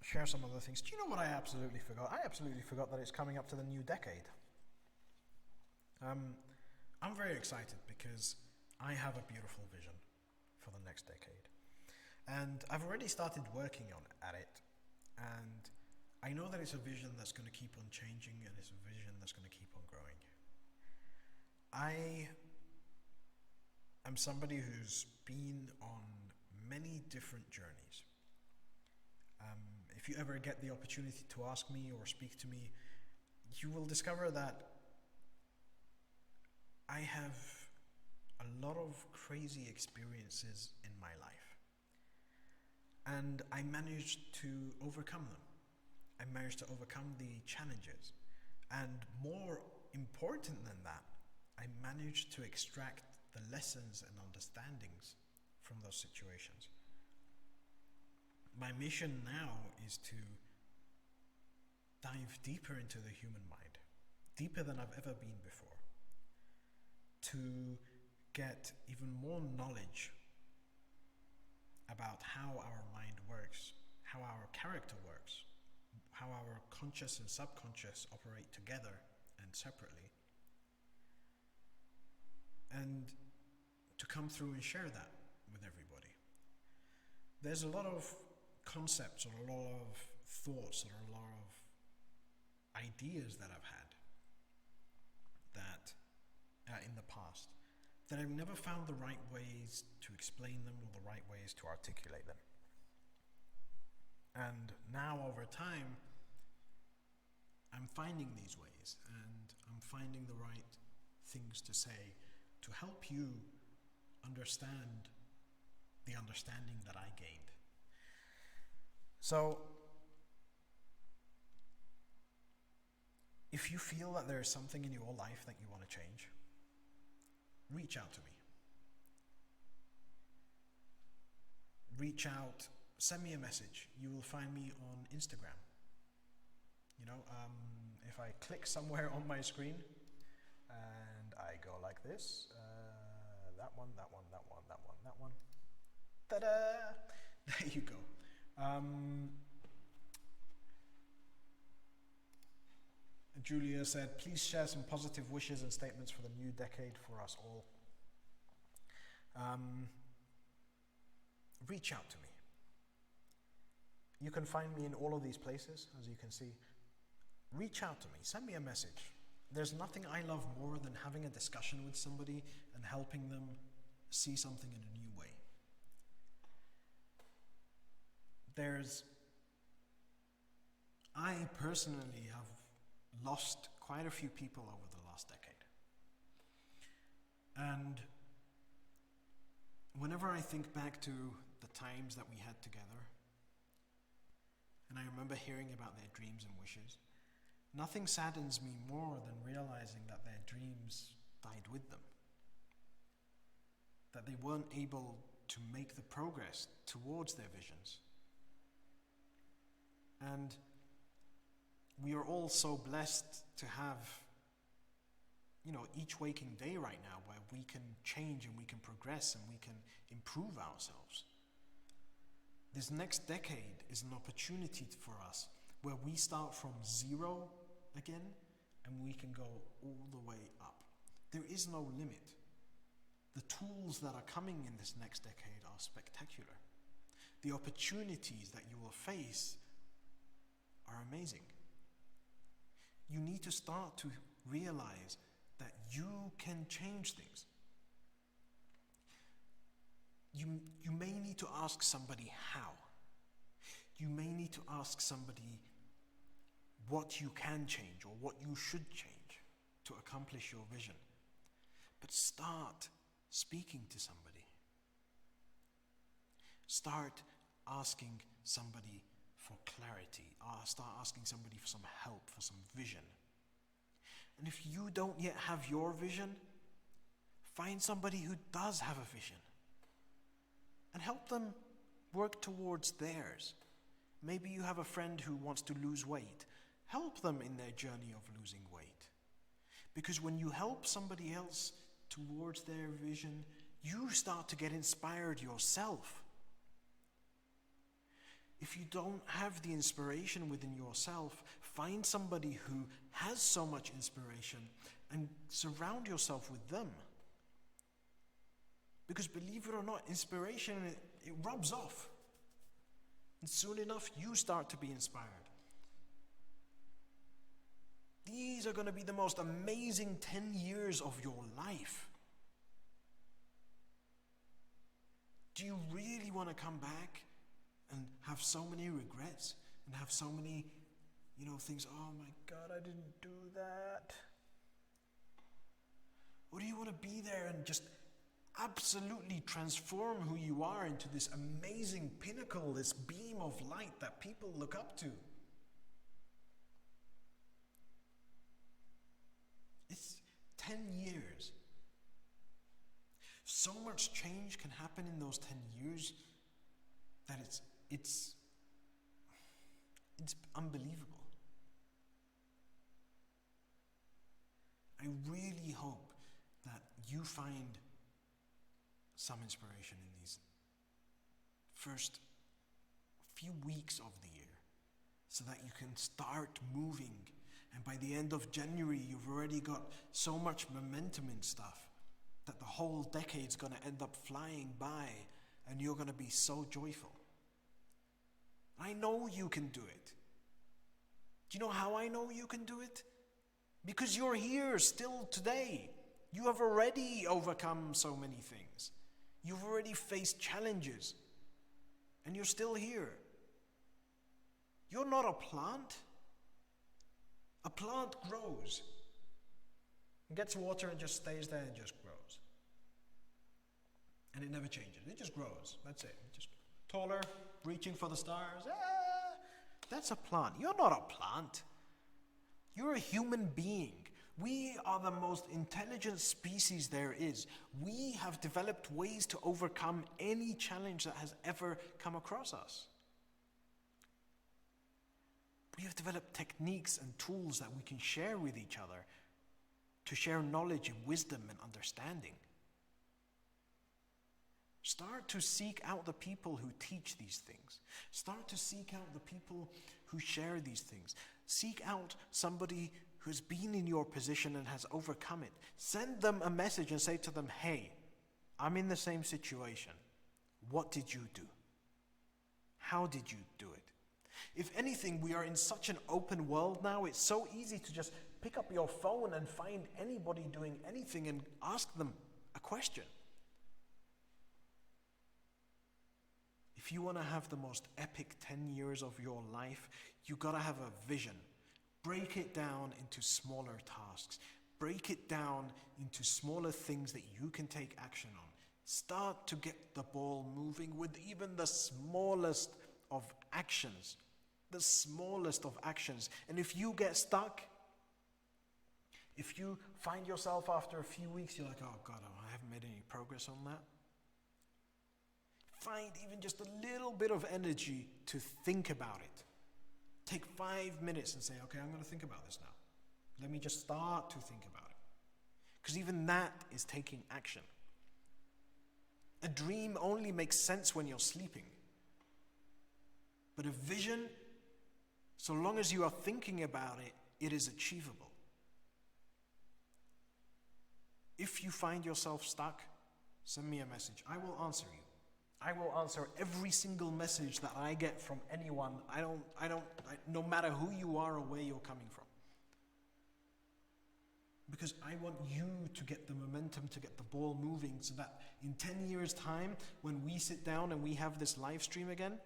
share some other things. Do you know what I absolutely forgot? I absolutely forgot that it's coming up to the new decade. I'm very excited because I have a beautiful vision for the next decade. And I've already started working at it. And I know that it's a vision that's going to keep on changing and it's a vision that's going to keep on growing. I am somebody who's been on many different journeys. If you ever get the opportunity to ask me or speak to me, you will discover that I have a lot of crazy experiences in my life. And I managed to overcome them. I managed to overcome the challenges. And more important than that, I managed to extract the lessons and understandings from those situations. My mission now is to dive deeper into the human mind, deeper than I've ever been before, to get even more knowledge about how our mind works, how our character works, how our conscious and subconscious operate together and separately, and to come through and share that with everybody. There's a lot of concepts or a lot of thoughts or a lot of ideas that I've had that in the past that I've never found the right ways to explain them or the right ways to articulate them. And now over time, I'm finding these ways and I'm finding the right things to say to help you understand the understanding that I gained. So, if you feel that there is something in your life that you want to change, reach out to me. Reach out, send me a message. You will find me on Instagram. You know, if I click somewhere on my screen and I go like this, that one, ta-da! There you go. Julia said, please share some positive wishes and statements for the new decade for us all. Reach out to me. You can find me in all of these places, as you can see. Reach out to me, send me a message. There's nothing I love more than having a discussion with somebody and helping them see something in a new way. I personally have lost quite a few people over the last decade. And whenever I think back to the times that we had together, and I remember hearing about their dreams and wishes, nothing saddens me more than realizing that their dreams died with them. That they weren't able to make the progress towards their visions. And we are all so blessed to have, each waking day right now where we can change and we can progress and we can improve ourselves. This next decade is an opportunity for us where we start from zero again and we can go all the way up. There is no limit. The tools that are coming in this next decade are spectacular. The opportunities that you will face are amazing. You need to start to realize that you can change things. You may need to ask somebody how. You may need to ask somebody what you can change or what you should change to accomplish your vision. But start speaking to somebody. Start asking somebody for clarity. Start asking somebody for some help, for some vision. And if you don't yet have your vision, find somebody who does have a vision and help them work towards theirs. Maybe you have a friend who wants to lose weight. Help them in their journey of losing weight. Because when you help somebody else towards their vision, you start to get inspired yourself. If you don't have the inspiration within yourself, find somebody who has so much inspiration and surround yourself with them. Because believe it or not, inspiration, it rubs off. And soon enough, you start to be inspired. These are going to be the most amazing 10 years of your life. Do you really want to come back and have so many regrets and have so many, things, oh my God, I didn't do that? Or do you want to be there and just absolutely transform who you are into this amazing pinnacle, this beam of light that people look up to? It's 10 years. So much change can happen in those 10 years that it's unbelievable. I really hope that you find some inspiration in these first few weeks of the year so that you can start moving. And by the end of January, you've already got so much momentum in stuff that the whole decade's going to end up flying by and you're going to be so joyful. I know you can do it. Do you know how I know you can do it? Because you're here still today. You have already overcome so many things. You've already faced challenges. And you're still here. You're not a plant. A plant grows. It gets water and just stays there and just grows. And it never changes. It just grows. That's it. Just taller, reaching for the stars. That's a plant. You're not a plant. You're a human being. We are the most intelligent species there is. We have developed ways to overcome any challenge that has ever come across us. We have developed techniques and tools that we can share with each other to share knowledge and wisdom and understanding. Start to seek out the people who teach these things. Start to seek out the people who share these things. Seek out somebody who's been in your position and has overcome it. Send them a message and say to them, hey, I'm in the same situation. What did you do? How did you do it? If anything, we are in such an open world now, it's so easy to just pick up your phone and find anybody doing anything and ask them a question. If you want to have the most epic 10 years of your life, you got to have a vision. Break it down into smaller tasks. Break it down into smaller things that you can take action on. Start to get the ball moving with even the smallest of actions. The smallest of actions. And if you get stuck, if you find yourself after a few weeks, you're like, oh God, I haven't made any progress on that. Find even just a little bit of energy to think about it. take 5 minutes and say, okay, I'm going to think about this now. Let me just start to think about it. Because even that is taking action. A dream only makes sense when you're sleeping. But a vision, so long as you are thinking about it, it is achievable. If you find yourself stuck, send me a message. I will answer you. I will answer every single message that I get from anyone. No matter who you are or where you're coming from. Because I want you to get the momentum, to get the ball moving, so that in 10 years' time, when we sit down and we have this live stream again,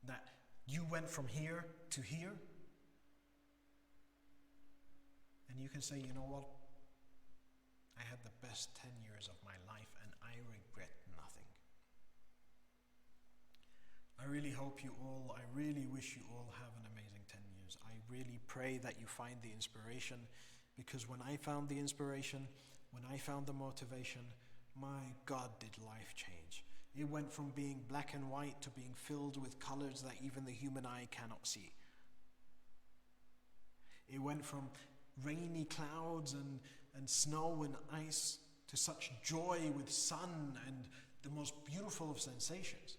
that you went from here to here, and you can say, you know what? I had the best 10 years of my life and I regret nothing. I really hope you all, I really wish you all have an amazing 10 years. I really pray that you find the inspiration, because when I found the inspiration, when I found the motivation, my God, did life change. It went from being black and white to being filled with colors that even the human eye cannot see. It went from rainy clouds and snow and ice to such joy with sun and the most beautiful of sensations.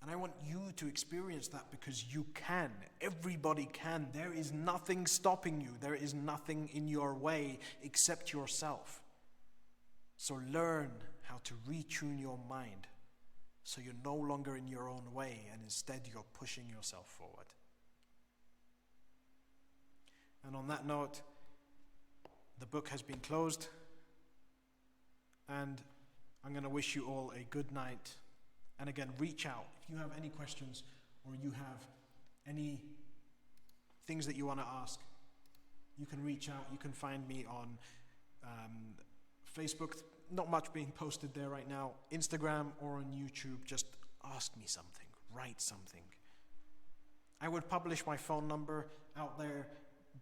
And I want you to experience that, because you can. Everybody can. There is nothing stopping you. There is nothing in your way except yourself. So learn how to retune your mind so you're no longer in your own way and instead you're pushing yourself forward. And on that note, the book has been closed, and I'm going to wish you all a good night. And again, reach out. If you have any questions or you have any things that you want to ask, you can reach out. You can find me on Facebook. Not much being posted there right now. Instagram or on YouTube. Just ask me something. Write something. I would publish my phone number out there,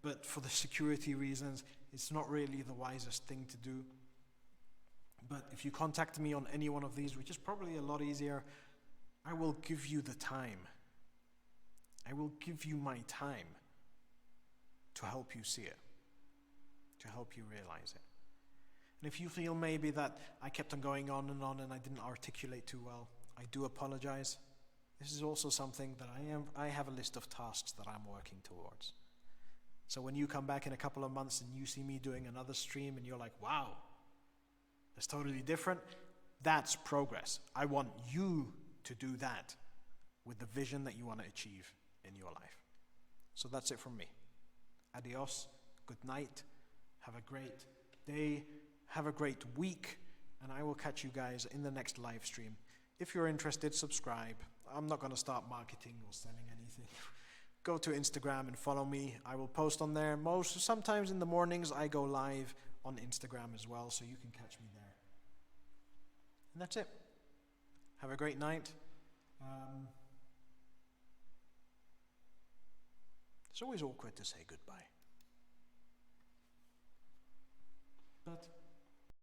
but for the security reasons, it's not really the wisest thing to do. But if you contact me on any one of these, which is probably a lot easier, I will give you the time. I will give you my time to help you see it, to help you realize it. And if you feel maybe that I kept on going on and I didn't articulate too well, I do apologize. This is also something that I have a list of tasks that I'm working towards. So when you come back in a couple of months and you see me doing another stream and you're like, wow, that's totally different, that's progress. I want you to do that with the vision that you want to achieve in your life. So that's it from me. Adios, good night, have a great day, have a great week, and I will catch you guys in the next live stream. If you're interested, subscribe. I'm not going to start marketing or selling anything. Go to Instagram and follow me. I will post on there. Sometimes in the mornings I go live on Instagram as well, so you can catch me there. And that's it. Have a great night. It's always awkward to say goodbye. But